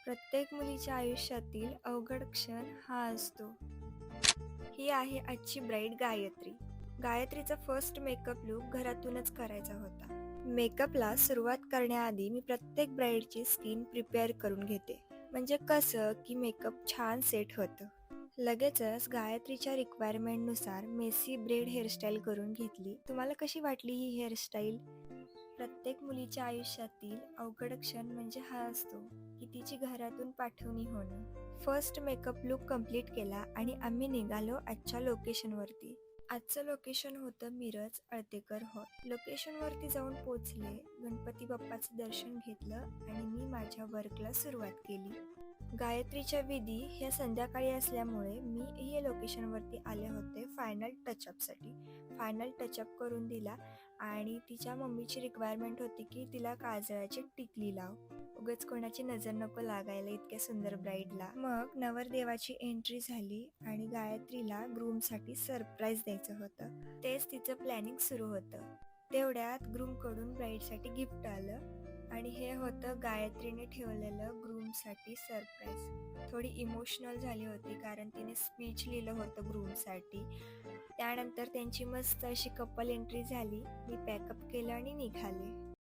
प्रत्येक मुलीच्या आयुष्यातील अवघड क्षण हा असतो. ही आहे आजची ब्राईड गायत्री. गायत्रीचा फर्स्ट मेकअप लुक घरातूनच करायचा होता. मेकअपला सुरुवात करण्याआधी मी प्रत्येक ब्राईडची स्किन प्रिपेअर करून घेते. म्हणजे कसं की मेकअप छान सेट होतं. लगेचच गायत्रीच्या रिक्वायरमेंटनुसार मेसी ब्रेड हेअरस्टाईल करून घेतली. तुम्हाला कशी वाटली ही हेअरस्टाईल? प्रत्येक मुलीच्या आयुष्यातील अवघड क्षण म्हणजे हा असतो की तिची घरातून पाठवणी होणं. फर्स्ट मेकअप लुक कंप्लीट केला आणि आम्ही निघालो आजच्या लोकेशनवरती. आजचं लोकेशन होतं मिरज अळतेकर हॉल. लोकेशनवरती जाऊन पोचले, गणपती बाप्पाचं दर्शन घेतलं आणि मी माझ्या वर्कला सुरुवात केली. गायत्रीच्या विधी ह्या संध्याकाळी असल्यामुळे मी हे लोकेशनवरती आले होते फायनल टचअपसाठी. फायनल टचअप करून दिला आणि तिच्या मम्मीची रिक्वायरमेंट होती की तिला काजळाची टिकली लाव, उगाच कोणाची नजर नको लागायला इतक्या सुंदर ब्राईडला. मग नवरदेवाची एंट्री झाली आणि गायत्रीला ग्रूमसाठी सरप्राईज द्यायचं होतं. तेच तिचं प्लॅनिंग सुरू होतं. तेवढ्यात ग्रूमकडून ब्राईडसाठी गिफ्ट आलं आणि हे होतं गायत्रीने ठेवलेलं ग्रूमसाठी सरप्राईज. थोडी इमोशनल झाली होती कारण तिने स्पीच लिहिलं होतं ग्रूमसाठी. त्यानंतर त्यांची मस्त अशी कपल एंट्री झाली. मी पॅकअप केलं आणि निघाले.